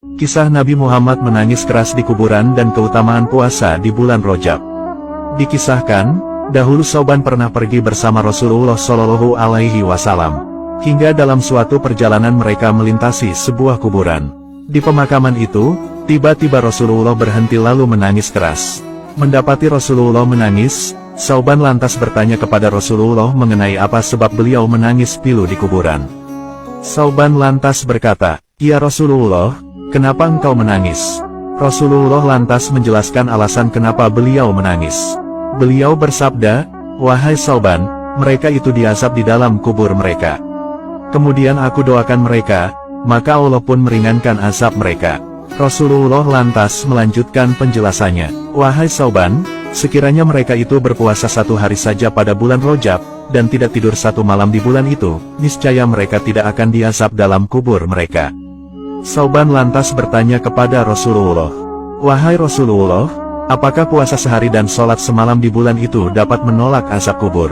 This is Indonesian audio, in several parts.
Kisah Nabi Muhammad menangis keras di kuburan dan keutamaan puasa di bulan Rajab. Dikisahkan, dahulu Sauban pernah pergi bersama Rasulullah Shallallahu Alaihi Wasallam. Hingga dalam suatu perjalanan mereka melintasi sebuah kuburan. Di pemakaman itu, tiba-tiba Rasulullah berhenti lalu menangis keras. Mendapati Rasulullah menangis, Sauban lantas bertanya kepada Rasulullah mengenai apa sebab beliau menangis pilu di kuburan. Sauban lantas berkata, "Ya Rasulullah, kenapa engkau menangis?" Rasulullah lantas menjelaskan alasan kenapa beliau menangis. Beliau bersabda, "Wahai Sauban, mereka itu diazab di dalam kubur mereka. Kemudian aku doakan mereka, maka Allah pun meringankan azab mereka." Rasulullah lantas melanjutkan penjelasannya, "Wahai Sauban, sekiranya mereka itu berpuasa 1 hari saja pada bulan Rajab, dan tidak tidur 1 malam di bulan itu, niscaya mereka tidak akan diazab dalam kubur mereka." Sauban lantas bertanya kepada Rasulullah, "Wahai Rasulullah, apakah puasa sehari dan sholat semalam di bulan itu dapat menolak azab kubur?"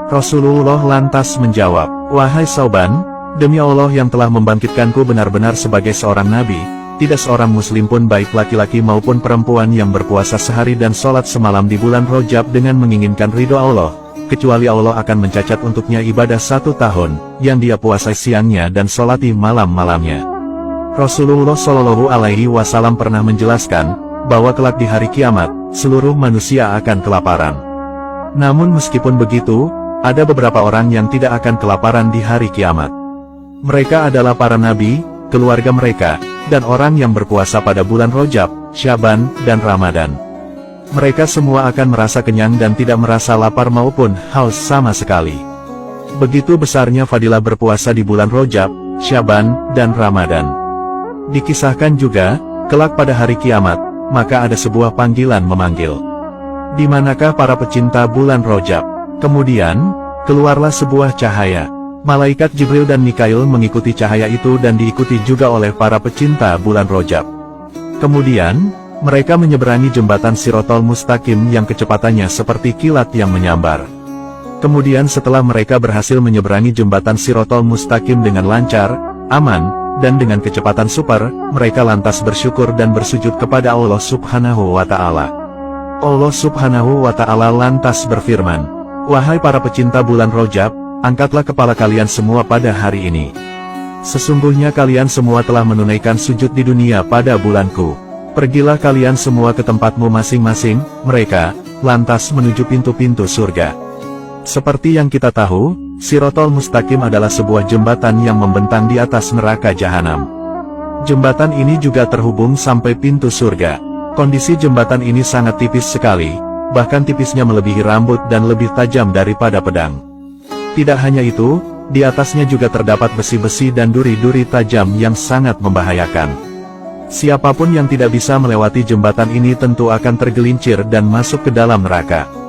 Rasulullah lantas menjawab, "Wahai Sauban, demi Allah yang telah membangkitkanku benar-benar sebagai seorang nabi, tidak seorang muslim pun baik laki-laki maupun perempuan yang berpuasa sehari dan sholat semalam di bulan Rajab dengan menginginkan ridho Allah, kecuali Allah akan mencacat untuknya ibadah 1 tahun, yang dia puasai siangnya dan sholati malam-malamnya." Rasulullah Shallallahu Alaihi Wasallam pernah menjelaskan, bahwa kelak di hari kiamat, seluruh manusia akan kelaparan. Namun meskipun begitu, ada beberapa orang yang tidak akan kelaparan di hari kiamat. Mereka adalah para nabi, keluarga mereka, dan orang yang berpuasa pada bulan Rajab, Syaban, dan Ramadan. Mereka semua akan merasa kenyang dan tidak merasa lapar maupun haus sama sekali. Begitu besarnya fadilah berpuasa di bulan Rajab, Syaban, dan Ramadan. Dikisahkan juga, kelak pada hari kiamat, maka ada sebuah panggilan memanggil, "Di manakah para pecinta bulan Rajab?" Kemudian, keluarlah sebuah cahaya. Malaikat Jibril dan Mikail mengikuti cahaya itu dan diikuti juga oleh para pecinta bulan Rajab. Kemudian, mereka menyeberangi jembatan Shiratal Mustaqim yang kecepatannya seperti kilat yang menyambar. Kemudian setelah mereka berhasil menyeberangi jembatan Shiratal Mustaqim dengan lancar, aman, dan dengan kecepatan super, mereka lantas bersyukur dan bersujud kepada Allah Subhanahu wa Ta'ala. Allah Subhanahu wa Ta'ala lantas berfirman, "Wahai para pecinta bulan Rajab, angkatlah kepala kalian semua pada hari ini. Sesungguhnya kalian semua telah menunaikan sujud di dunia pada bulanku. Pergilah kalian semua ke tempatmu masing-masing." Mereka lantas menuju pintu-pintu surga. Seperti yang kita tahu, Shiratal Mustaqim adalah sebuah jembatan yang membentang di atas neraka jahanam. Jembatan ini juga terhubung sampai pintu surga. Kondisi jembatan ini sangat tipis sekali, bahkan tipisnya melebihi rambut dan lebih tajam daripada pedang. Tidak hanya itu, di atasnya juga terdapat besi-besi dan duri-duri tajam yang sangat membahayakan. Siapapun yang tidak bisa melewati jembatan ini tentu akan tergelincir dan masuk ke dalam neraka.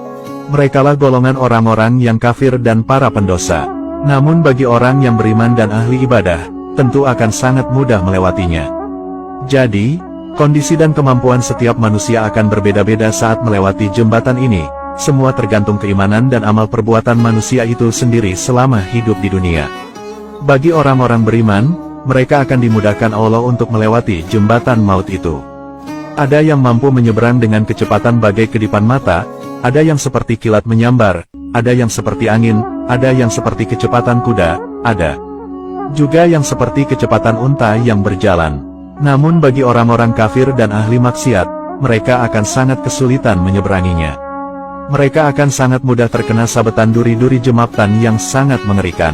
Merekalah golongan orang-orang yang kafir dan para pendosa. Namun bagi orang yang beriman dan ahli ibadah, tentu akan sangat mudah melewatinya. Jadi, kondisi dan kemampuan setiap manusia akan berbeda-beda saat melewati jembatan ini. Semua tergantung keimanan dan amal perbuatan manusia itu sendiri selama hidup di dunia. Bagi orang-orang beriman, mereka akan dimudahkan Allah untuk melewati jembatan maut itu. Ada yang mampu menyeberang dengan kecepatan bagai kedipan mata, ada yang seperti kilat menyambar, ada yang seperti angin, ada yang seperti kecepatan kuda, ada juga yang seperti kecepatan unta yang berjalan. Namun bagi orang-orang kafir dan ahli maksiat, mereka akan sangat kesulitan menyeberanginya. Mereka akan sangat mudah terkena sabetan duri-duri jembatan yang sangat mengerikan.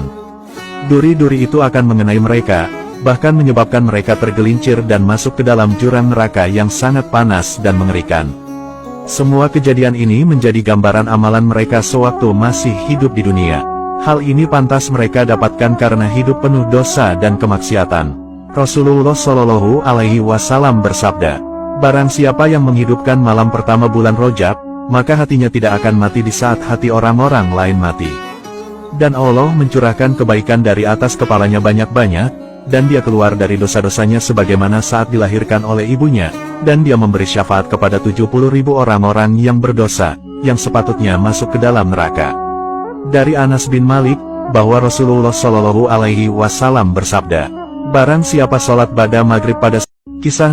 Duri-duri itu akan mengenai mereka, bahkan menyebabkan mereka tergelincir dan masuk ke dalam jurang neraka yang sangat panas dan mengerikan. Semua kejadian ini menjadi gambaran amalan mereka sewaktu masih hidup di dunia. Hal ini pantas mereka dapatkan karena hidup penuh dosa dan kemaksiatan. Rasulullah Shallallahu Alaihi Wasallam bersabda, "Barang siapa yang menghidupkan malam pertama bulan Rajab, maka hatinya tidak akan mati di saat hati orang-orang lain mati. Dan Allah mencurahkan kebaikan dari atas kepalanya banyak-banyak, dan dia keluar dari dosa-dosanya sebagaimana saat dilahirkan oleh ibunya, dan dia memberi syafaat kepada 70.000 orang-orang yang berdosa, yang sepatutnya masuk ke dalam neraka." Dari Anas bin Malik, bahwa Rasulullah Shallallahu Alaihi Wasallam bersabda, "Barang siapa sholat pada maghrib pada Kisah